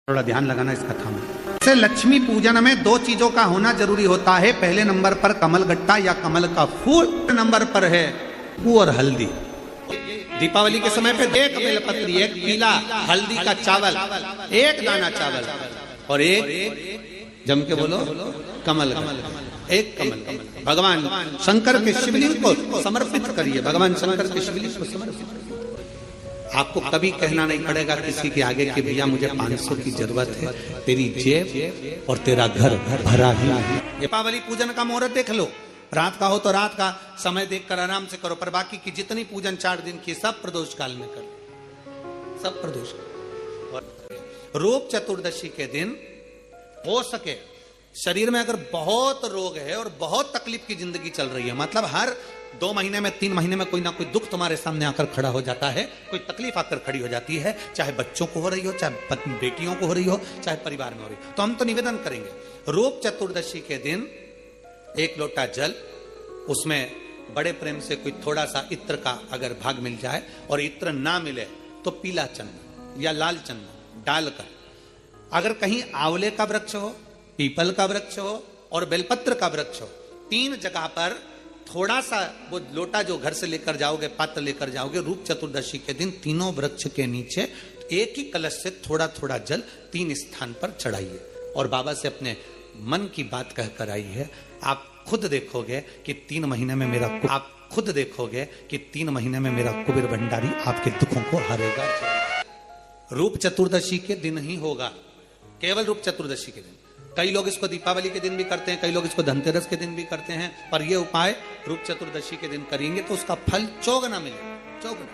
थोड़ा ध्यान लगाना इस कथा में। से लक्ष्मी पूजन में दो चीजों का होना जरूरी होता है। पहले नंबर पर कमल गट्टा या कमल का फूल, नंबर पर है पू और हल्दी। दीपावली के समय पे एक बेलपत्री, एक पीला हल्दी का चावल, एक दाना चावल और एक जम के बोलो कमल, एक कमल भगवान शंकर के शिवलिंग को समर्पित करिए। भगवान शंकर के शिवलिंग को समर्पित। आपको कभी कहना नहीं पड़ेगा किसी के आगे कि भैया मुझे 500 की जरूरत है, तेरी जेब और तेरा घर भरा ही। दीपावली पूजन का मुहूर्त देख लो, रात का हो तो रात का समय देखकर आराम से करो, पर बाकी की जितनी पूजन 4 दिन की सब प्रदोष काल में करो, सब प्रदोष। और रूप चतुर्दशी के दिन हो सके शरीर में अगर बहुत रोग है और बहुत तकलीफ की जिंदगी चल रही है, मतलब हर 2 महीने में 3 महीने में कोई ना कोई दुख तुम्हारे सामने आकर खड़ा हो जाता है, कोई तकलीफ आकर खड़ी हो जाती है, चाहे बच्चों को हो रही हो, चाहे बेटियों को हो रही हो, चाहे परिवार में हो रही हो, तो हम तो निवेदन करेंगे रूप चतुर्दशी के दिन 1 लोटा जल, उसमें बड़े प्रेम से कोई थोड़ा सा इत्र का अगर भाग मिल जाए, और इत्र ना मिले तो पीला चंदन या लाल चंदन डालकर, अगर कहीं आंवले का वृक्ष हो, पीपल का वृक्ष हो और बेलपत्र का वृक्ष हो, 3 जगह पर थोड़ा सा वो लोटा जो घर से लेकर जाओगे, पात्र लेकर जाओगे, रूप चतुर्दशी के दिन तीनों वृक्ष के नीचे एक ही कलश से थोड़ा थोड़ा जल 3 स्थान पर चढ़ाइए और बाबा से अपने मन की बात कहकर आइए। आप खुद देखोगे कि 3 महीने में मेरा कुबेर भंडारी आपके दुखों को हरेगा। रूप चतुर्दशी के दिन ही होगा, केवल रूप चतुर्दशी के दिन। कई लोग इसको दीपावली के दिन भी करते हैं, कई लोग इसको धनतेरस के दिन भी करते हैं, पर यह उपाय रूप चतुर्दशी के दिन करेंगे तो उसका फल चौगुना मिलेगा, चौगुना।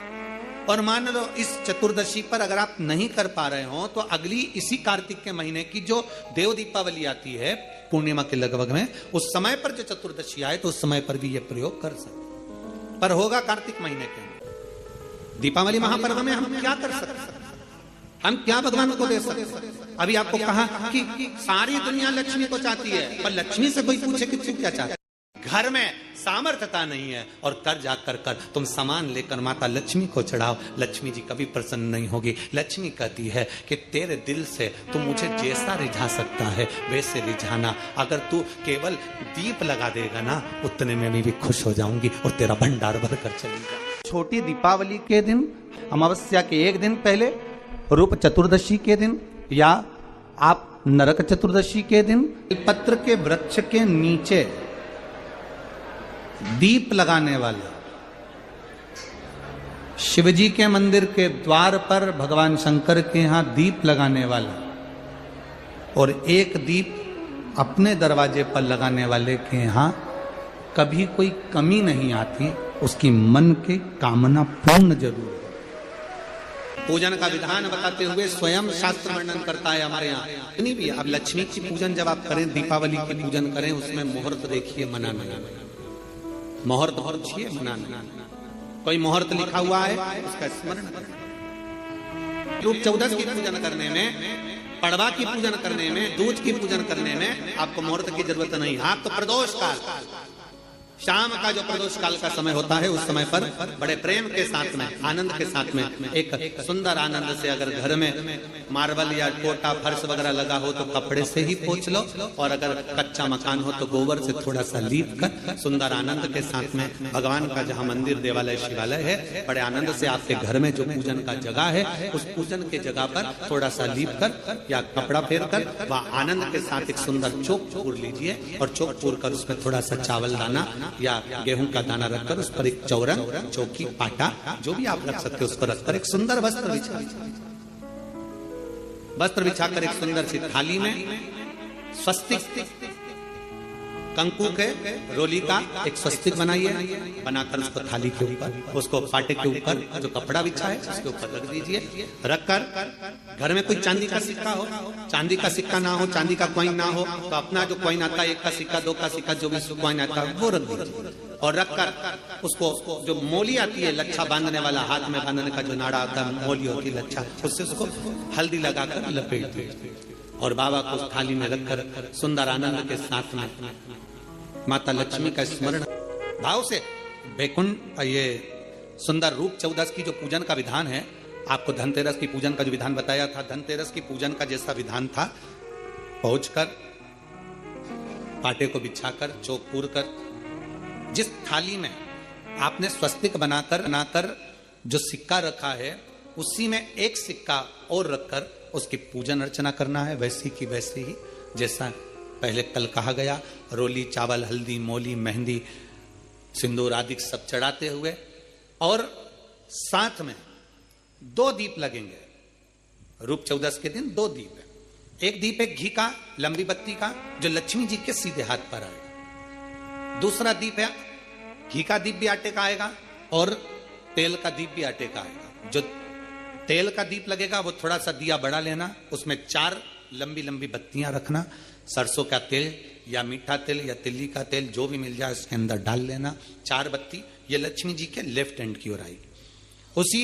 और मान लो इस चतुर्दशी पर अगर आप नहीं कर पा रहे हो तो अगली इसी कार्तिक के महीने की जो देव दीपावली आती है पूर्णिमा के लगभग में, उस समय पर जो चतुर्दशी आए तो उस समय पर भी यह प्रयोग कर सकते, पर होगा कार्तिक महीने के अंदर। दीपावली महापर्व में हम क्या कर सकते हैं, हम क्या भगवान को दे सकते। अभी आपको कहा कि सारी दुनिया लक्ष्मी को चाहती है, पर लक्ष्मी से कोई पूछे कि तू क्या चाहता है। घर में सामर्थ्यता नहीं है और कर जाकर कर तुम सामान लेकर माता लक्ष्मी को चढ़ाओ, लक्ष्मी जी कभी प्रसन्न नहीं होगी। लक्ष्मी कहती है कि तेरे दिल से तू मुझे जैसा रिझा सकता है वैसे रिझाना, अगर तू केवल दीप लगा देगा ना उतने में भी खुश हो जाऊंगी और तेरा भंडार भर कर चलेगा। छोटी दीपावली के दिन, अमावस्या के 1 दिन पहले, रूप चतुर्दशी के दिन या आप नरक चतुर्दशी के दिन पत्र के वृक्ष के नीचे दीप लगाने वाले, शिवजी के मंदिर के द्वार पर भगवान शंकर के यहां दीप लगाने वाला और 1 दीप अपने दरवाजे पर लगाने वाले के यहां कभी कोई कमी नहीं आती, उसकी मन की कामना पूर्ण जरूर। पूजन का विधान बताते हुए स्वयं शास्त्र वर्णन करता है हमारे यहाँ। नहीं भी अब लक्ष्मी की पूजन जब आप करें, दीपावली की पूजन करें, उसमें मुहूर्त देखिए, मनाना, मुहूर्त पूछिए, मनाना। कोई मुहूर्त लिखा हुआ है उसका स्मरण करें। रूप चौदस की पूजन करने में, पड़वा की पूजन करने में, दूज की पूजन करने में आपको मुहूर्त की जरूरत नहीं। आप तो प्रदोष काल, शाम का जो प्रदोष काल का समय होता है उस समय पर बड़े प्रेम के साथ में, आनंद के साथ में, एक सुंदर आनंद से, अगर घर में मार्बल या कोटा फर्श वगैरह लगा हो तो कपड़े से ही पोंछ लो, और अगर कच्चा मकान हो तो गोबर से थोड़ा सा लीप कर सुंदर आनंद के साथ में भगवान का जहाँ मंदिर, देवालय, शिवालय है, बड़े आनंद से आपके घर में जो पूजन का जगह है उस पूजन के जगह पर थोड़ा सा लीप कर या कपड़ा फेर कर वह आनंद के साथ एक सुंदर चौक पूर लीजिए, और चौक पूर कर उसमें थोड़ा सा चावल दाना या गेहूं का दाना रखकर उस पर एक चौरंग, चौकी, पाटा जो भी आप रख सकते हो उस पर रखकर एक सुंदर वस्त्र बिछाकर एक सुंदर सी थाली में स्वस्तिक, कंकु के रोली का एक स्वस्तिक बनाइए, बनाकर उसको थाली के ऊपर, उसको पाटे के ऊपर जो कपड़ा बिछा है उसके ऊपर रख दीजिए। रखकर घर में कोई चांदी का सिक्का हो, चांदी का सिक्का ना हो, चांदी का कॉइन ना हो तो अपना जो कॉइन आता है, 1 का सिक्का, 2 का सिक्का, जो भी कॉइन आता है वो रख दीजिए। और रखकर उसको जो मोली आती है, लच्छा बांधने वाला, हाथ में बांधने का जो नाड़ा आता है, मोली होती है लच्छा, उससे उसको हल्दी लगाकर लपेट दीजिए और बाबा को उस थाली में रखकर सुंदर आनंद के साथ में माता लक्ष्मी का स्मरण भाव से वैकुंठ, ये सुंदर रूप चौदस की जो पूजन का विधान है आपको धनतेरस की पूजन का जो विधान बताया था, धनतेरस की पूजन का जैसा विधान था, पहुंचकर पाटे को बिछाकर चौक पूर कर जिस थाली में आपने स्वस्तिक बनाकर जो सिक्का रखा है उसी में एक सिक्का और रखकर उसकी पूजन अर्चना करना है, वैसी की वैसी ही जैसा पहले कल कहा गया। रोली, चावल, हल्दी, मोली, मेहंदी, सिंदूर आदि सब चढ़ाते हुए और साथ में 2 दीप लगेंगे। रूप चौदस के दिन 2 दीप है। एक दीप है घी का, लंबी बत्ती का, जो लक्ष्मी जी के सीधे हाथ पर आएगा। दूसरा दीप है घी का दीप भी आटे का आएगा और तेल का दीप भी आटे का आएगा। जो तेल का दीप लगेगा वो थोड़ा सा दिया बड़ा लेना, उसमें 4 लंबी लंबी बत्तियां रखना, सरसों का तेल या मीठा तेल या तिल्ली का तेल जो भी मिल जाए उसके अंदर डाल लेना। 4 बत्ती ये लक्ष्मी जी के लेफ्ट हैंड की ओर आएगी। उसी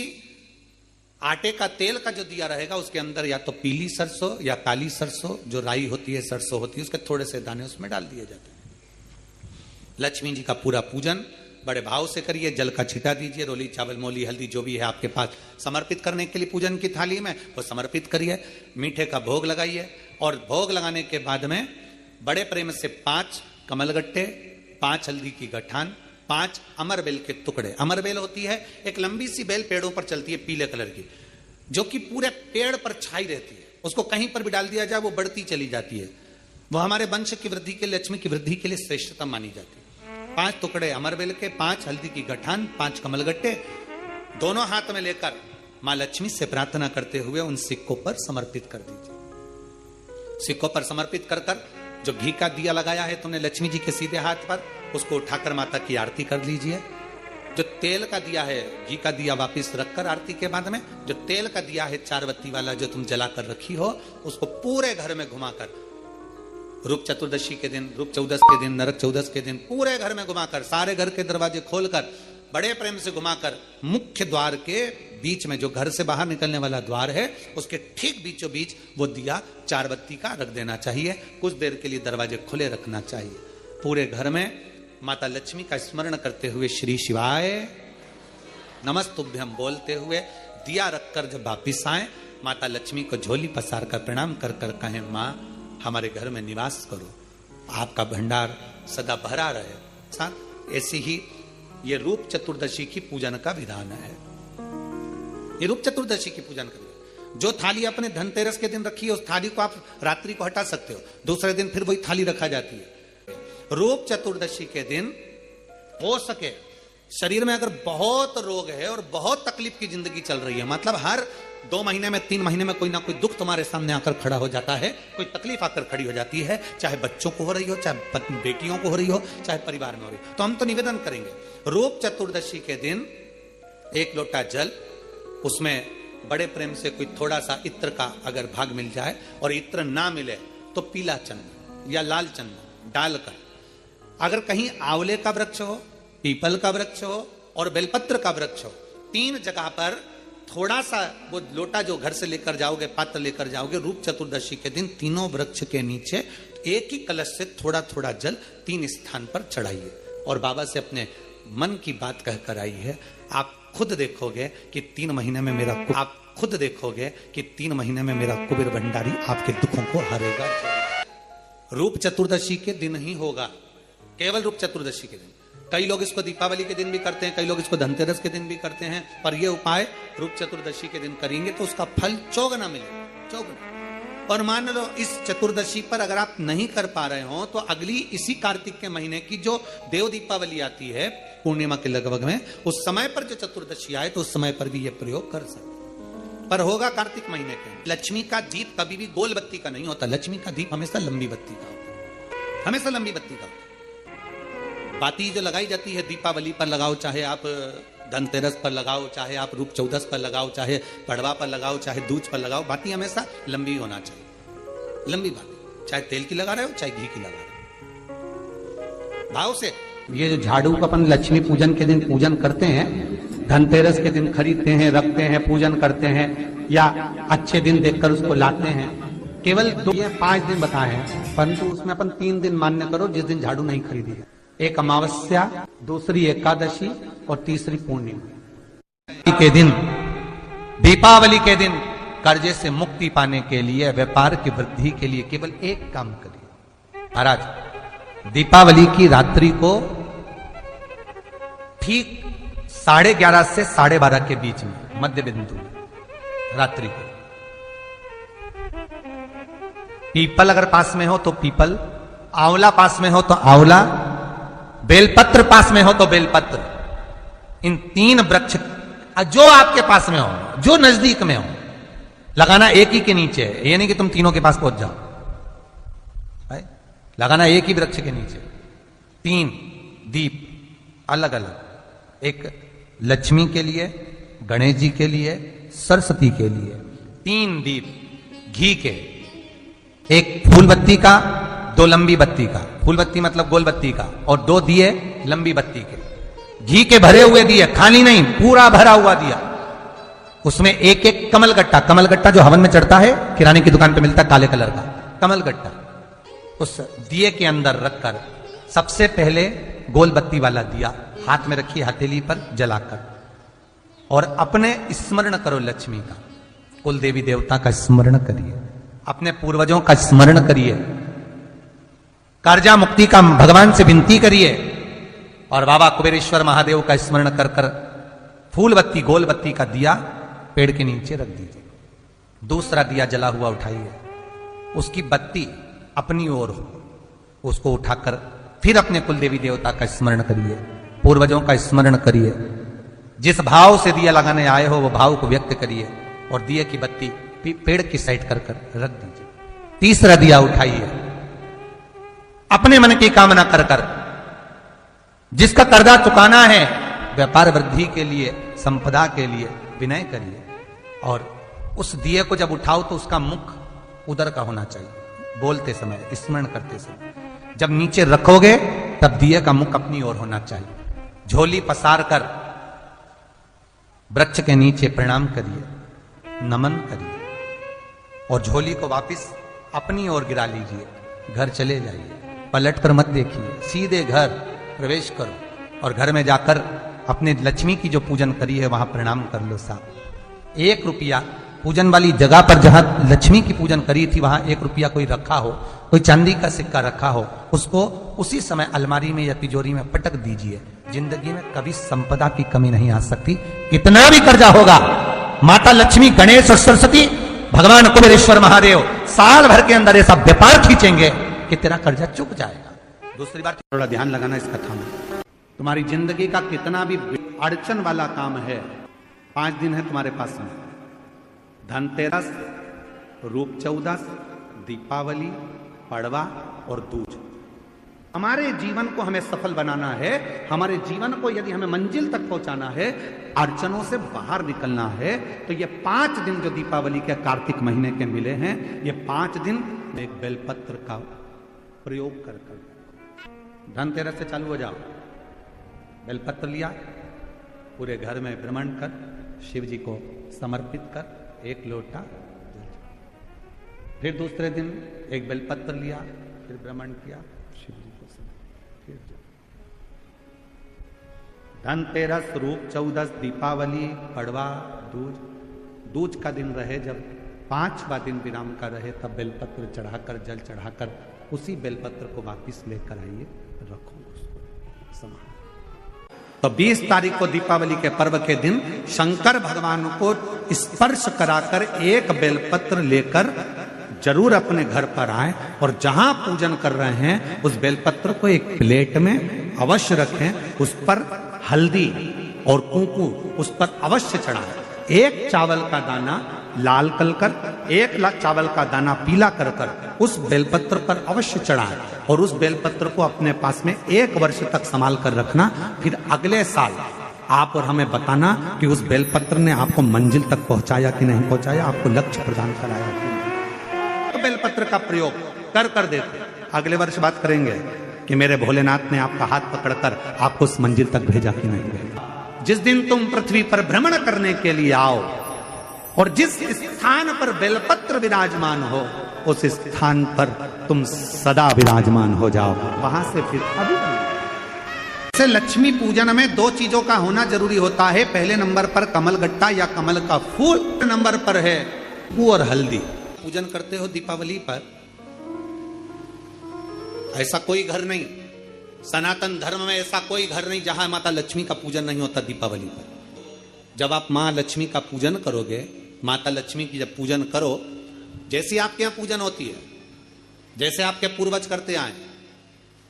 आटे का तेल का जो दिया रहेगा उसके अंदर या तो पीली सरसों या काली सरसों, जो राई होती है, सरसों होती है, उसके थोड़े से दाने उसमें डाल दिए जाते हैं। लक्ष्मी जी का पूरा पूजन बड़े भाव से करिए। जल का छिटा दीजिए, रोली, चावल, मोली, हल्दी जो भी है आपके पास समर्पित करने के लिए पूजन की थाली में वो समर्पित करिए। मीठे का भोग लगाइए और भोग लगाने के बाद में बड़े प्रेम से 5 कमलगट्टे, 5 हल्दी की गठान, 5 अमरबेल के टुकड़े। अमरबेल होती है एक लंबी सी बेल, पेड़ों पर चलती है पीले कलर की, जो कि पूरे पेड़ पर छाई रहती है। उसको कहीं पर भी डाल दिया जाए वो बढ़ती चली जाती है। वो हमारे वंश की वृद्धि के लिए, लक्ष्मी की वृद्धि के लिए श्रेष्ठतम मानी जाती है। 5 टुकड़े अमरबेल के, 5 हल्दी की गठान, 5 कमलगट्टे दोनों हाथ में लेकर मां लक्ष्मी से प्रार्थना करते हुए उन सिक्कों पर समर्पित कर दीजिए। सिक्कों पर समर्पित कर जो घी का दिया लगाया है तुमने लक्ष्मी जी के सीधे हाथ पर, उसको उठाकर माता की आरती कर लीजिए। जो तेल का दिया है, घी का दिया वापस रखकर आरती के बाद में जो तेल का दिया है 4 बत्ती वाला जो तुम जलाकर रखी हो, उसको पूरे घर में घुमाकर, रूप चतुर्दशी के दिन, रूप चौदस के दिन, नरक चौदस के दिन पूरे घर में घुमाकर, सारे घर के दरवाजे खोलकर बड़े प्रेम से घुमाकर मुख्य द्वार के बीच में, जो घर से बाहर निकलने वाला द्वार है, उसके ठीक बीचों बीच वो दिया 4 बत्ती का रख देना चाहिए। कुछ देर के लिए दरवाजे खुले रखना चाहिए। पूरे घर में माता लक्ष्मी का स्मरण करते हुए श्री शिवाय नमस्तुभ्यम बोलते हुए दिया रखकर जब वापिस आए, माता लक्ष्मी को झोली पसार कर प्रणाम कर कर कहें, मां हमारे घर में निवास करो, आपका भंडार सदा भरा रहे। साथ ऐसी ही ये रूप चतुर्दशी की पूजन का विधान है। ये रूप चतुर्दशी की पूजन का विधान, जो थाली अपने धनतेरस के दिन रखी है उस थाली को आप रात्रि को हटा सकते हो, दूसरे दिन फिर वही थाली रखा जाती है। रूप चतुर्दशी के दिन हो सके शरीर में अगर बहुत रोग है और बहुत तकलीफ की जिंदगी चल रही है, मतलब हर 2 महीने में 3 महीने में कोई ना कोई दुख तुम्हारे सामने आकर खड़ा हो जाता है, कोई तकलीफ आकर खड़ी हो जाती है, चाहे बच्चों को हो रही हो, चाहे बेटियों को हो रही हो, चाहे परिवार में हो रही हो, तो हम तो निवेदन करेंगे रूप चतुर्दशी के दिन 1 लोटा जल, उसमें बड़े प्रेम से कोई थोड़ा सा इत्र का अगर भाग मिल जाए, और इत्र ना मिले तो पीला चंदन या लाल चंदन डालकर, अगर कहीं आंवले का वृक्ष हो, पीपल का वृक्ष हो और बेलपत्र का वृक्ष हो, 3 जगह पर थोड़ा सा वो लोटा जो घर से लेकर जाओगे, पात्र लेकर जाओगे, रूप चतुर्दशी के दिन तीनों वृक्ष के नीचे एक ही कलश से थोड़ा थोड़ा जल 3 स्थान पर चढ़ाइए और बाबा से अपने मन की बात कहकर आई है। आप खुद देखोगे कि 3 महीने में मेरा कुबेर भंडारी आपके दुखों को हरेगा। रूप चतुर्दशी के दिन ही होगा, केवल रूप चतुर्दशी के दिन। कई लोग इसको दीपावली के दिन भी करते हैं, कई लोग इसको धनतेरस के दिन भी करते हैं, पर यह उपाय रूप चतुर्दशी के दिन करेंगे तो उसका फल चौगुना मिलेगा, चौगुना। और मान लो इस चतुर्दशी पर अगर आप नहीं कर पा रहे हो तो अगली इसी कार्तिक के महीने की जो देव दीपावली आती है पूर्णिमा के लगभग में, उस समय पर जो चतुर्दशी आए तो उस समय पर भी यह प्रयोग कर सकते, पर होगा कार्तिक महीने के। लक्ष्मी का दीप कभी भी गोल बत्ती का नहीं होता, लक्ष्मी का दीप हमेशा लंबी बत्ती का होता है, हमेशा लंबी बत्ती का होता है। बाती जो लगाई जाती है दीपावली पर लगाओ, चाहे आप धनतेरस पर लगाओ, चाहे आप रूप चौदस पर लगाओ, चाहे पड़वा पर लगाओ, चाहे दूज पर लगाओ, बाती हमेशा लंबी होना चाहिए, लंबी बाती, चाहे तेल की लगा रहे हो चाहे घी की लगा रहे हो, भाव से। ये जो झाड़ू का अपन लक्ष्मी पूजन के दिन पूजन करते हैं, धनतेरस के दिन खरीदते हैं, रखते हैं, पूजन करते हैं, या अच्छे दिन देखकर उसको लाते हैं, केवल 5 दिन बताए हैं, परंतु उसमें अपन 3 दिन मान्य करो जिस दिन झाड़ू नहीं खरीदी है। एक अमावस्या, दूसरी एकादशी और तीसरी पूर्णिमा के दिन दीपावली के दिन कर्जे से मुक्ति पाने के लिए, व्यापार की वृद्धि के लिए केवल एक काम करिए। महाराज दीपावली की रात्रि को ठीक 11:30 से 12:30 के बीच में, मध्य बिंदु रात्रि को, पीपल अगर पास में हो तो पीपल, आंवला पास में हो तो आंवला, बेलपत्र पास में हो तो बेलपत्र, इन 3 वृक्ष जो आपके पास में हो, जो नजदीक में हो, लगाना एक ही के नीचे है। ये नहीं कि तुम तीनों के पास पहुंच जाओ, लगाना एक ही वृक्ष के नीचे। 3 दीप अलग अलग, एक लक्ष्मी के लिए, गणेश जी के लिए, सरस्वती के लिए। 3 दीप घी के, एक फूल बत्ती का, 2 लंबी बत्ती का, फूल बत्ती मतलब गोल बत्ती का, और 2 दिए लंबी बत्ती के, घी के भरे हुए दिए, खाली नहीं, पूरा भरा हुआ दिया। उसमें एक एक कमलगट्टा, कमलगट्टा जो हवन में चढ़ता है, किराने की दुकान पे मिलता है काले कलर का कमलगट्टा, उस दिए के अंदर रखकर सबसे पहले गोल बत्ती वाला दिया हाथ में रखिए, हथेली पर जलाकर, और अपने स्मरण करो लक्ष्मी का, कुल देवी देवता का स्मरण करिए, अपने पूर्वजों का स्मरण करिए, कर्जा मुक्ति का भगवान से विनती करिए, और बाबा कुबेरेश्वर महादेव का स्मरण कर कर फूल बत्ती, गोल बत्ती का दिया पेड़ के नीचे रख दीजिए। दूसरा दिया जला हुआ उठाइए, उसकी बत्ती अपनी ओर हो, उसको उठाकर फिर अपने कुल देवी देवता का स्मरण करिए, पूर्वजों का स्मरण करिए, जिस भाव से दिया लगाने आए हो वो भाव को व्यक्त करिए, और दिए की बत्ती पेड़ की साइड कर कर रख दीजिए। तीसरा दिया उठाइए, अपने मन की कामना कर कर, जिसका कर्जा चुकाना है, व्यापार वृद्धि के लिए, संपदा के लिए विनय करिए, और उस दिए को जब उठाओ तो उसका मुख उधर का होना चाहिए, बोलते समय, स्मरण करते समय। जब नीचे रखोगे तब दिए का मुख अपनी ओर होना चाहिए। झोली पसार कर वृक्ष के नीचे प्रणाम करिए, नमन करिए, और झोली को वापस अपनी ओर गिरा लीजिए, घर चले जाइए, पलट कर मत देखिए, सीधे घर प्रवेश करो, और घर में जाकर अपने लक्ष्मी की जो पूजन करी है वहां प्रणाम कर लो साहब। 1 रुपया पूजन वाली जगह पर जहां लक्ष्मी की पूजन करी थी वहां 1 रुपया कोई रखा हो, कोई चांदी का सिक्का रखा हो, उसको उसी समय अलमारी में या तिजोरी में पटक दीजिए। जिंदगी में कभी संपदा की कमी नहीं आ सकती। कितना भी कर्जा होगा, माता लक्ष्मी, गणेश और सरस्वती, भगवान कुबेरेश्वर महादेव साल भर के अंदर ऐसा व्यापार खींचेंगे कि तेरा कर्जा चुक जाएगा। दूसरी बात, थोड़ा ध्यान लगाना इस कथा में। तुम्हारी जिंदगी का कितना भी अड़चन वाला काम है, 5 दिन है तुम्हारे पास में, धनतेरस, रूप चौदस, दीपावली, पड़वा और दूज। हमारे जीवन को हमें सफल बनाना है, हमारे जीवन को यदि हमें मंजिल तक पहुंचाना है, अड़चनों से बाहर निकलना है, तो ये 5 दिन जो दीपावली के कार्तिक महीने के मिले हैं, ये 5 दिन एक बेलपत्र का प्रयोग कर कर धनतेरस से चालू हो जाओ। बेलपत्र लिया, पूरे घर में भ्रमण कर शिव जी को समर्पित कर, 1 लोटा। फिर दूसरे दिन एक बेलपत्र लिया, फिर भ्रमण किया, शिव जी को समर्पित। धनतेरस, रूप चौदस, दीपावली, पड़वा, दूज। दूज का दिन रहे जब 5वां दिन विराम का रहे, तब बेलपत्र चढ़ाकर, जल चढ़ाकर उसी बेलपत्र को वापिस लेकर आइए, रखो उसको संभाल। तो 20 तारीख को दीपावली के पर्व के दिन शंकर भगवान को स्पर्श कराकर 1 बेलपत्र लेकर जरूर अपने घर पर आए, और जहां पूजन कर रहे हैं उस बेलपत्र को एक प्लेट में अवश्य रखें, उस पर हल्दी और कुंकू उस पर अवश्य चढ़ाएं। 1 चावल का दाना लाल कर, 1 चावल का दाना पीला कर कर उस बेलपत्र पर अवश्य चढ़ाएं, और उस बेलपत्र को अपने पास में 1 वर्ष तक संभाल कर रखना। फिर अगले साल आप और हमें बताना कि उस बेलपत्र ने आपको मंजिल तक पहुंचाया कि नहीं पहुंचाया, आपको लक्ष्य प्रदान कराया कि नहीं। तो बेलपत्र का प्रयोग कर कर देते, अगले वर्ष बात करेंगे कि मेरे भोलेनाथ ने आपका हाथ पकड़कर आपको उस मंजिल तक भेजा कि नहीं भेजा। जिस दिन तुम पृथ्वी पर भ्रमण करने के लिए आओ, और जिस स्थान पर बेलपत्र विराजमान हो, उस स्थान पर तुम सदा विराजमान हो जाओ। वहां से फिर अभी से लक्ष्मी पूजन में दो चीजों का होना जरूरी होता है। पहले नंबर पर कमल गट्टा या कमल का फूल, नंबर पर है गुड़ और हल्दी। पूजन करते हो दीपावली पर, ऐसा कोई घर नहीं, सनातन धर्म में ऐसा कोई घर नहीं जहां माता लक्ष्मी का पूजन नहीं होता दीपावली पर। जब आप मां लक्ष्मी का पूजन करोगे, माता लक्ष्मी की जब पूजन करो, जैसी आपके यहां पूजन होती है, जैसे आपके पूर्वज करते आए,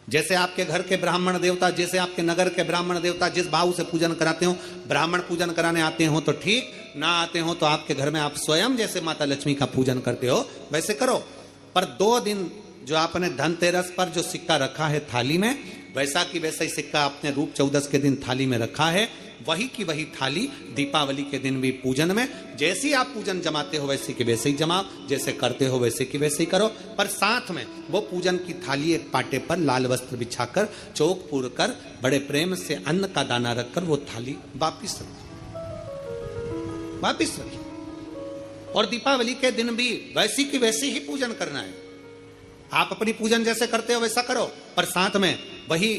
जैसे आपके घर के ब्राह्मण देवता, जैसे आपके नगर के ब्राह्मण देवता जिस भाव से पूजन कराते हो, ब्राह्मण पूजन कराने आते हो तो ठीक, ना आते हो तो आपके घर में आप स्वयं जैसे माता लक्ष्मी का पूजन करते हो वैसे करो। पर 2 दिन जो आपने धनतेरस पर जो सिक्का रखा है थाली में, वैसा की वैसा ही सिक्का आपने रूप 14 के दिन थाली में रखा है, वही की वही थाली दीपावली के दिन भी पूजन में जैसी आप पूजन जमाते हो वैसे की वैसे ही जमाओ, जैसे करते हो वैसे की वैसे ही करो। पर साथ में वो पूजन की थाली एक पाटे पर लाल वस्त्र बिछाकर, चौक पूर कर, बड़े प्रेम से अन्न का दाना रखकर वो थाली वापिस रखी। और दीपावली के दिन भी वैसी की वैसी ही पूजन करना है। आप अपनी पूजन जैसे करते हो वैसा करो, पर साथ में वही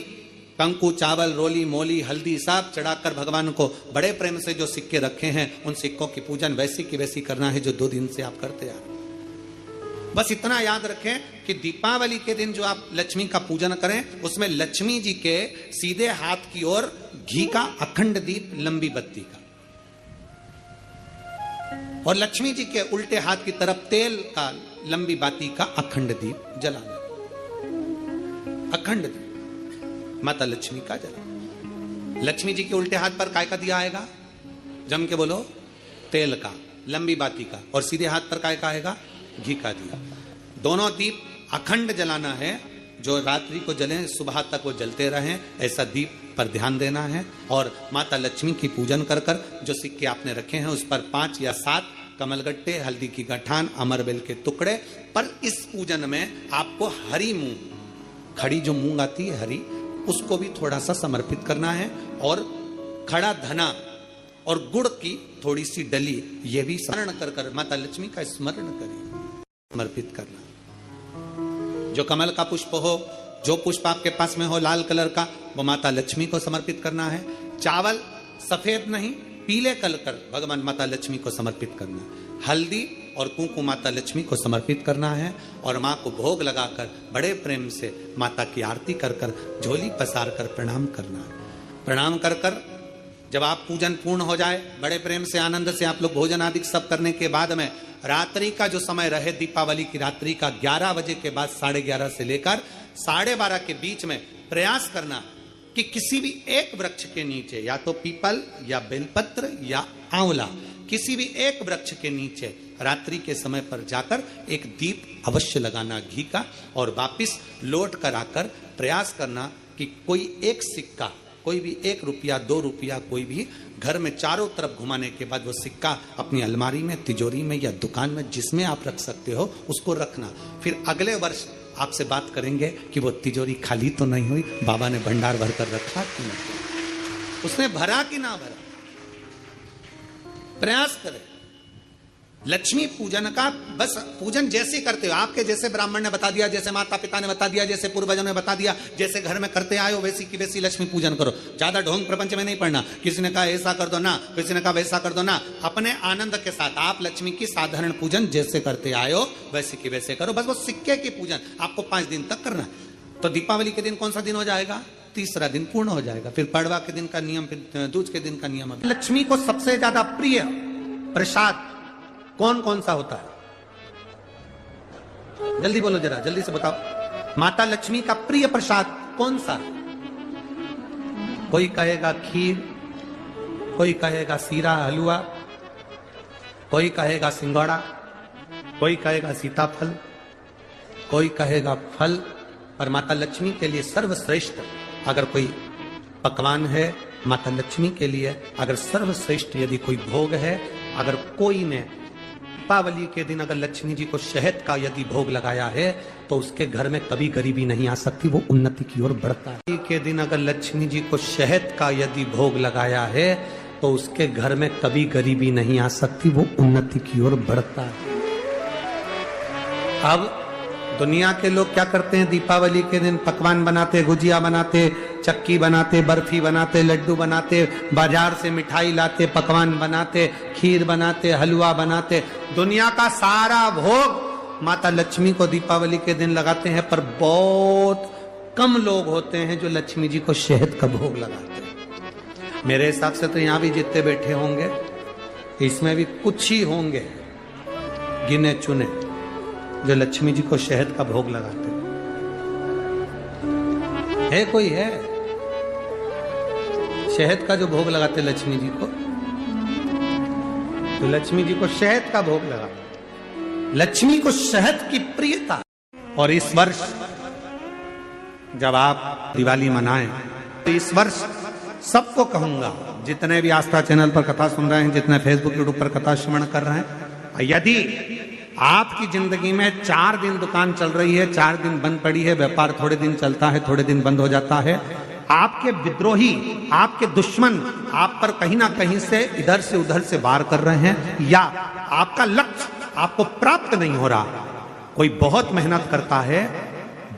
कंकु, चावल, रोली, मोली, हल्दी सब चढ़ाकर भगवान को बड़े प्रेम से जो सिक्के रखे हैं, उन सिक्कों की पूजन वैसी की वैसी करना है जो 2 दिन से आप करते आ रहे हैं। बस इतना याद रखें कि दीपावली के दिन जो आप लक्ष्मी का पूजन करें, उसमें लक्ष्मी जी के सीधे हाथ की ओर घी का अखंड दीप, लंबी बत्ती का, और लक्ष्मी जी के उल्टे हाथ की तरफ तेल का, लंबी बाती का अखंड दीप जलाना। अखंड दीप माता लक्ष्मी का जला। लक्ष्मी जी के उल्टे हाथ पर काय का दिया आएगा? जम के बोलो, तेल का, लंबी बाती का, और सीधे हाथ पर काय का आएगा? घी का दिया। दोनों दीप अखंड जलाना है, जो रात्रि को जले सुबह तक वो जलते रहें, ऐसा दीप पर ध्यान देना है। और माता लक्ष्मी की पूजन कर कर जो सिक्के आपने रखे हैं उस पर 5 या 7 कमलगट्टे, हल्दी की गठान, अमरबेल के टुकड़े। पर इस पूजन में आपको हरी मूंग, खड़ी जो मूंग आती है हरी, उसको भी थोड़ा सा समर्पित करना है, और खड़ा धना और गुड़ की थोड़ी सी डली, ये भी स्मरण कर कर माता लक्ष्मी का स्मरण करें, समर्पित करना। जो कमल का पुष्प हो, जो पुष्प आपके पास में हो लाल कलर का, वो माता लक्ष्मी को समर्पित करना है। चावल सफेद नहीं, पीले कलर कर भगवान माता लक्ष्मी को समर्पित करना है। हल्दी और कुंकु माता लक्ष्मी को समर्पित करना है, और माँ को भोग लगाकर बड़े प्रेम से माता की आरती कर कर, झोली पसार कर प्रणाम करना है। प्रणाम कर कर जब आप पूजन पूर्ण हो जाए, बड़े प्रेम से आनंद से आप लोग भोजन आदि सब करने के बाद में रात्रि का जो समय रहे, दीपावली की रात्रि का 11 बजे के बाद 11:30 से लेकर 12:30 के बीच में प्रयास करना कि किसी भी एक वृक्ष के नीचे, या तो पीपल या बेलपत्र या आंवला, किसी भी एक वृक्ष के नीचे रात्रि के समय पर जाकर एक दीप अवश्य लगाना घी का, और वापिस लौट कर आकर प्रयास करना कि कोई एक सिक्का, कोई भी 1 रुपया 2 रुपया, कोई भी घर में चारों तरफ घुमाने के बाद वो सिक्का अपनी अलमारी में, तिजोरी में या दुकान में जिसमें आप रख सकते हो उसको रखना। फिर अगले वर्ष आपसे बात करेंगे कि वो तिजोरी खाली तो नहीं हुई, बाबा ने भंडार भर कर रखा कि नहीं, उसने भरा कि ना भरा। प्रयास करें लक्ष्मी पूजन का। बस पूजन जैसे करते हो, आपके जैसे ब्राह्मण ने बता दिया, जैसे माता पिता ने बता दिया, जैसे पूर्वजों ने बता दिया, जैसे घर में करते आए हो वैसी की वैसी लक्ष्मी पूजन करो। ज्यादा ढोंग प्रपंच में नहीं पड़ना, किसी ने कहा ऐसा कर दो ना, किसी ने कहा वैसा कर दो ना। अपने आनंद के साथ आप लक्ष्मी की साधारण पूजन जैसे करते आए हो वैसे की वैसे करो। बस वो सिक्के की पूजन आपको 5 दिन तक करना है। तो दीपावली के दिन कौन सा दिन हो जाएगा? 3रा दिन पूर्ण हो जाएगा। फिर पड़वा के दिन का नियम, फिर दूज के दिन का नियम। लक्ष्मी को सबसे ज्यादा प्रिय प्रसाद कौन कौन सा होता है? जल्दी बोलो, जरा जल्दी से बताओ। माता लक्ष्मी का प्रिय प्रसाद कौन सा? कोई कहेगा खीर, कोई कहेगा सीरा हलवा, कोई कहेगा सिंगोड़ा, कोई कहेगा सीताफल, कोई कहेगा फल। और माता लक्ष्मी के लिए सर्वश्रेष्ठ अगर कोई पकवान है, माता लक्ष्मी के लिए अगर सर्वश्रेष्ठ यदि कोई भोग है, अगर कोई ने दीपावली के दिन अगर लक्ष्मी जी को शहद का यदि भोग लगाया है तो उसके घर में कभी गरीबी नहीं आ सकती, वो उन्नति की ओर बढ़ता है। के दिन अगर लक्ष्मी जी को शहद का यदि भोग लगाया है तो उसके घर में कभी गरीबी नहीं आ सकती, वो उन्नति की ओर बढ़ता है। अब दुनिया के लोग क्या करते हैं? दीपावली के दिन पकवान बनाते, गुजिया बनाते, चक्की बनाते, बर्फी बनाते, लड्डू बनाते, बाजार से मिठाई लाते, पकवान बनाते, खीर बनाते, हलवा बनाते, दुनिया का सारा भोग माता लक्ष्मी को दीपावली के दिन लगाते हैं। पर बहुत कम लोग होते हैं जो लक्ष्मी जी को शहद का भोग लगाते हैं। मेरे हिसाब से तो यहां भी जितने बैठे होंगे इसमें भी कुछ ही होंगे गिने चुने जो लक्ष्मी जी को शहद का भोग लगाते है। कोई है शहद का जो भोग लगाते लक्ष्मी जी को? तो लक्ष्मी जी को शहद का भोग लगा, लक्ष्मी को शहद की प्रियता। और इस वर्ष जब आप दिवाली मनाएं तो इस वर्ष सबको कहूंगा, जितने भी आस्था चैनल पर कथा सुन रहे हैं, जितने फेसबुक यूट्यूब पर कथा श्रवण कर रहे हैं, यदि आपकी जिंदगी में 4 दिन दुकान चल रही है, 4 दिन बंद पड़ी है, व्यापार थोड़े दिन चलता है, थोड़े दिन बंद हो जाता है, आपके विद्रोही, आपके दुश्मन आप पर कहीं ना कहीं से इधर से उधर से वार कर रहे हैं, या आपका लक्ष्य आपको प्राप्त नहीं हो रहा, कोई बहुत मेहनत करता है,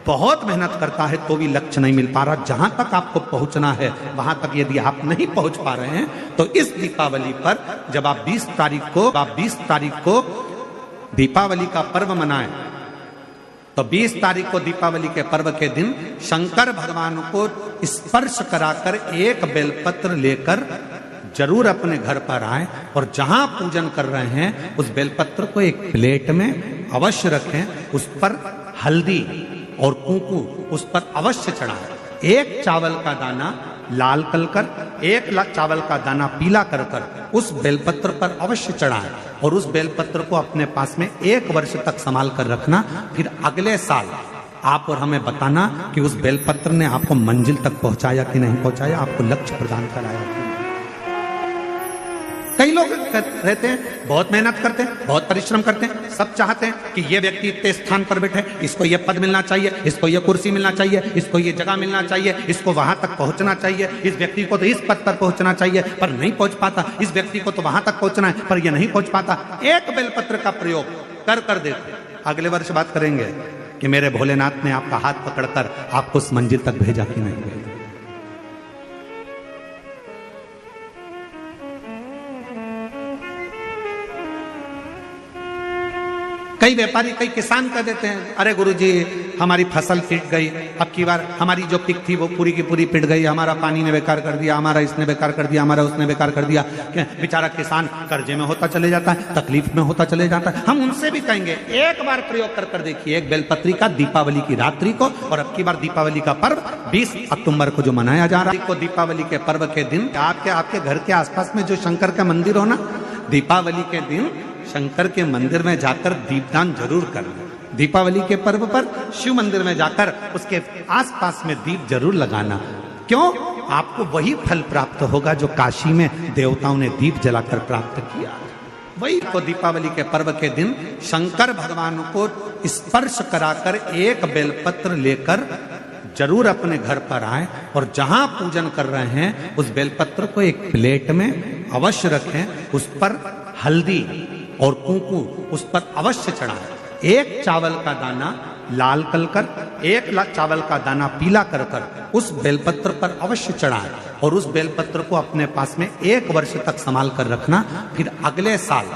बहुत मेहनत करता है तो भी लक्ष्य नहीं मिल पा रहा, जहां तक आपको पहुंचना है वहां तक यदि आप नहीं पहुंच पा रहे हैं, तो इस दीपावली पर जब आप 20 तारीख को दीपावली का पर्व मनाएं, तो 20 तारीख को दीपावली के पर्व के दिन शंकर भगवान को स्पर्श कराकर एक बेलपत्र लेकर जरूर अपने घर पर आए, और जहां पूजन कर रहे हैं उस बेलपत्र को एक प्लेट में अवश्य रखें, उस पर हल्दी और कुंकू उस पर अवश्य चढ़ाएं। एक चावल का दाना लाल कर, एक चावल का दाना पीला कर उस बेलपत्र पर अवश्य चढ़ाएं, और उस बेलपत्र को अपने पास में 1 वर्ष तक संभाल कर रखना। फिर अगले साल आप और हमें बताना कि उस बेलपत्र ने आपको मंजिल तक पहुंचाया कि नहीं पहुंचाया, आपको लक्ष्य प्रदान कराया कि नहीं। कई लोग रहते हैं, बहुत मेहनत करते हैं, बहुत परिश्रम करते हैं, सब चाहते हैं कि ये व्यक्ति इतने स्थान पर बैठे, इसको ये पद मिलना चाहिए, इसको ये कुर्सी मिलना चाहिए, इसको ये जगह मिलना चाहिए, इसको वहां तक पहुंचना चाहिए, इस व्यक्ति को तो इस पद पर पहुंचना चाहिए पर नहीं पहुंच पाता, इस व्यक्ति को तो वहां तक पहुंचना है पर ये नहीं पहुंच पाता। एक बेलपत्र का प्रयोग कर देते, अगले वर्ष बात करेंगे कि मेरे भोलेनाथ ने आपका हाथ पकड़कर आपको उस मंजिल तक भेजा कि नहीं भेजा। कई व्यापारी, कई किसान कह देते हैं, अरे गुरुजी हमारी फसल पिट गई, अब की बार हमारी जो पिक थी वो पूरी की पूरी पिट गई, हमारा पानी ने बेकार कर दिया, हमारा इसने बेकार कर दिया, हमारा उसने बेकार कर दिया। बेचारा किसान कर्जे में होता चले जाता है, तकलीफ में होता चले जाता है। हम उनसे भी कहेंगे एक बार प्रयोग कर देखिए, एक बेलपत्री का दीपावली की रात्रि को, और अब की बार दीपावली का पर्व 20 अक्टूबर को जो मनाया जा रहा है, दीपावली के पर्व के दिन आपके घर के आसपास में जो शंकर का मंदिर हो ना, दीपावली के दिन शंकर के मंदिर में जाकर दीपदान जरूर करना। दीपावली के पर्व पर शिव मंदिर में जाकर उसके आसपास में दीप जरूर लगाना। क्यों? आपको वही फल प्राप्त होगा जो काशी में देवताओं ने दीप जलाकर प्राप्त किया। वही तो दीपावली के पर्व के दिन शंकर भगवान को स्पर्श कराकर एक बेलपत्र लेकर जरूर अपने घर पर आए, और जहां पूजन कर रहे हैं उस बेलपत्र को एक प्लेट में अवश्य रखें, उस पर हल्दी और कुंकू उस पर अवश्य चढ़ाएं। एक चावल का दाना लाल कर, एक चावल का दाना पीला कर उस बेलपत्र पर अवश्य चढ़ाएं, और उस बेलपत्र को अपने पास में 1 वर्ष तक संभाल कर रखना। फिर अगले साल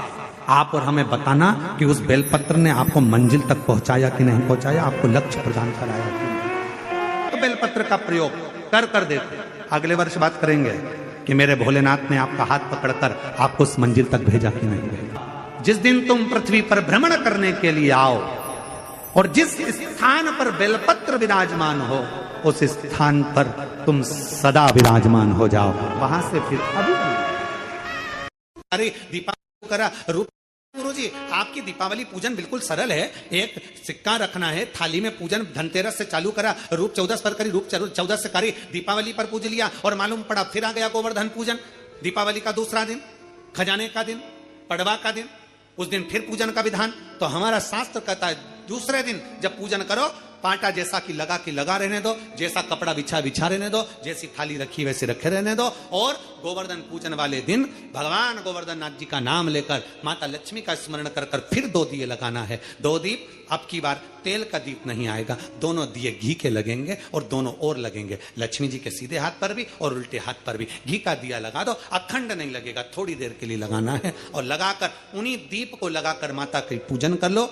आप और हमें बताना कि उस बेलपत्र ने आपको मंजिल तक पहुंचाया कि नहीं पहुंचाया, आपको लक्ष्य प्रदान कराया कि नहीं। तो बेलपत्र का प्रयोग कर देते, अगले वर्ष बात करेंगे कि मेरे भोलेनाथ ने आपका हाथ पकड़कर आपको उस मंजिल तक भेजा कि नहीं भेजा। जिस दिन तुम पृथ्वी पर भ्रमण करने के लिए आओ, और जिस स्थान पर बेलपत्र विराजमान हो, उस स्थान पर तुम सदा विराजमान हो जाओ, वहां से फिर अभी। अरे दीपावली करा रूप गुरुजी, आपकी दीपावली पूजन बिल्कुल सरल है, एक सिक्का रखना है, थाली में पूजन धनतेरस से चालू करा, रूप 14 पर करी, रूप 14 से करी, दीपावली पर पूज लिया, और मालूम पड़ा फिर आ गया गोवर्धन पूजन। दीपावली का दूसरा दिन, खजाने का दिन, पड़वा का दिन, उस दिन फिर पूजन का विधान। तो हमारा शास्त्र कहता है दूसरे दिन जब पूजन करो पाटा जैसा कि लगा रहने दो, जैसा कपड़ा बिछा रहने दो, जैसी थाली रखी वैसे रखे रहने दो। और गोवर्धन पूजन वाले दिन भगवान गोवर्धन नाथ जी का नाम लेकर माता लक्ष्मी का स्मरण कर कर फिर 2 दिए लगाना है। 2 दीप, अब की बार तेल का दीप नहीं आएगा, दोनों दिए घी के लगेंगे और दोनों ओर लगेंगे, लक्ष्मी जी के सीधे हाथ पर भी और उल्टे हाथ पर भी। घी का दिया लगा दो, अखंड नहीं लगेगा, थोड़ी देर के लिए लगाना है। और लगाकर उन्हीं दीप को लगाकर माता की पूजन कर लो।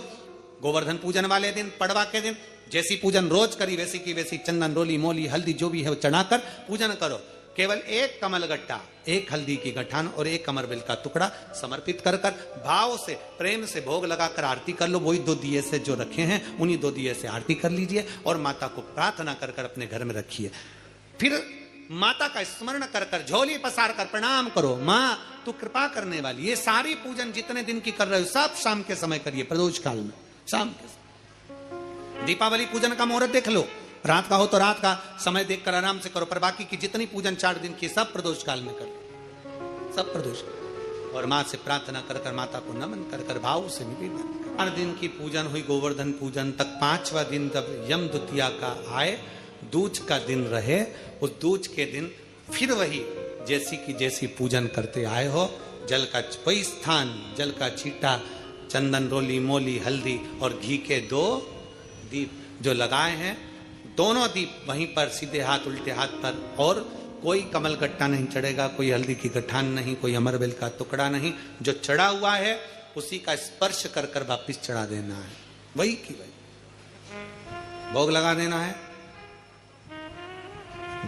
गोवर्धन पूजन वाले दिन, पड़वा के दिन, जैसी पूजन रोज करी वैसी की वैसी चंदन, रोली, मोली, हल्दी जो भी है वो चढ़ाकर पूजन करो। केवल 1 कमल गट्टा, 1 हल्दी की गठान और 1 अमरबेल का टुकड़ा समर्पित कर कर भाव से, प्रेम से भोग लगाकर आरती कर लो। वही 2 दिए से जो रखे हैं उन्हीं 2 दिए से आरती कर लीजिए और माता को प्रार्थना कर कर अपने घर में रखिए। फिर माता का स्मरण कर कर झोली पसार कर प्रणाम करो, माँ तू कृपा करने वाली। ये सारी पूजन जितने दिन की कर रहे हो सब शाम के समय करिए, प्रदोष काल में शाम के। दीपावली पूजन का मुहूर्त देख लो, रात का हो तो रात का समय देखकर आराम से करो, पर बाकी की जितनी पूजन 4 दिन की सब प्रदोष काल में कर लो, सब प्रदोष। और माँ से प्रार्थना कर कर, माता को नमन कर कर भाव से निवेदन। 4 दिन की पूजन हुई गोवर्धन पूजन तक। 5वां दिन जब यम द्वितीया का आए, दूज का दिन रहे, उस दूज के दिन फिर वही जैसी की जैसी पूजन करते आए हो, जल का वही स्थान, जल का छींटा, चंदन, रोली, मोली, हल्दी और घी के 2 दीप जो लगाए हैं, दोनों दीप वहीं पर सीधे हाथ उल्टे हाथ पर। और कोई कमल गट्टा नहीं चढ़ेगा, कोई हल्दी की गठान नहीं, कोई अमरबेल का टुकड़ा नहीं। जो चढ़ा हुआ है उसी का स्पर्श कर कर वापिस चढ़ा देना है, वही की वही भोग लगा देना है।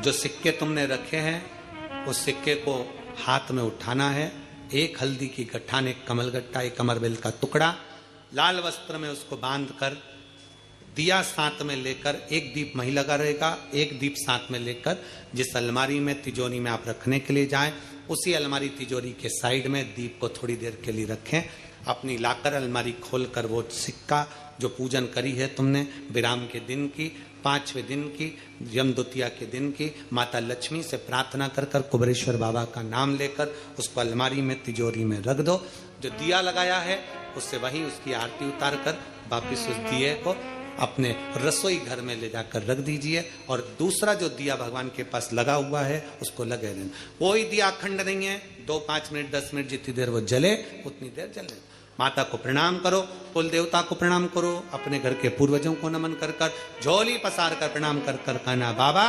जो सिक्के तुमने रखे हैं उस सिक्के को हाथ में उठाना है। 1 हल्दी की गठान, 1 कमल गट्टा, 1 अमरबेल का टुकड़ा, लाल वस्त्र में उसको बांध कर, दिया साथ में लेकर, 1 दीप वहीं लगा रहेगा, 1 दीप साथ में लेकर जिस अलमारी में, तिजोरी में आप रखने के लिए जाएं, उसी अलमारी तिजोरी के साइड में दीप को थोड़ी देर के लिए रखें। अपनी लाकर अलमारी खोलकर वो सिक्का जो पूजन करी है तुमने विराम के दिन की, 5वें दिन की, यम द्वितीया के दिन की, माता लक्ष्मी से प्रार्थना कर कर कुबेरेश्वर बाबा का नाम लेकर उसको अलमारी में, तिजोरी में रख दो। जो दिया लगाया है उससे वहीं उसकी आरती उतार कर वापिस उस दिए को अपने रसोई घर में ले जाकर रख दीजिए। और दूसरा जो दिया भगवान के पास लगा हुआ है उसको लगे देना। कोई दिया अखंड नहीं है, 2, 5 मिनट, 10 मिनट जितनी देर वो जले उतनी देर जले। माता को प्रणाम करो, कुल देवता को प्रणाम करो, अपने घर के पूर्वजों को नमन कर कर, झोली पसार कर प्रणाम कर कर कहना, बाबा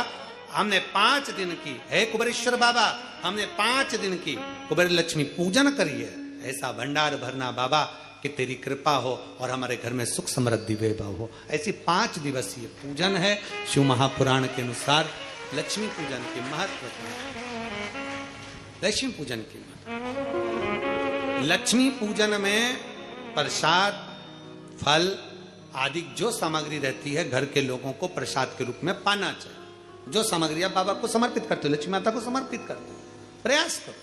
हमने 5 दिन की, है कुबेरेश्वर बाबा हमने 5 दिन की कुबेर लक्ष्मी पूजन करी है, ऐसा भंडार भरना बाबा कि तेरी कृपा हो और हमारे घर में सुख समृद्धि वैभव हो। ऐसी 5 दिवसीय पूजन है। शिव महापुराण के अनुसार लक्ष्मी पूजन के महत्व, लक्ष्मी पूजन के लक्ष्मी पूजन में प्रसाद, फल आदि जो सामग्री रहती है घर के लोगों को प्रसाद के रूप में पाना चाहिए। जो सामग्री आप बाबा को समर्पित करते हो, लक्ष्मी माता को समर्पित करते हो, प्रयास करो।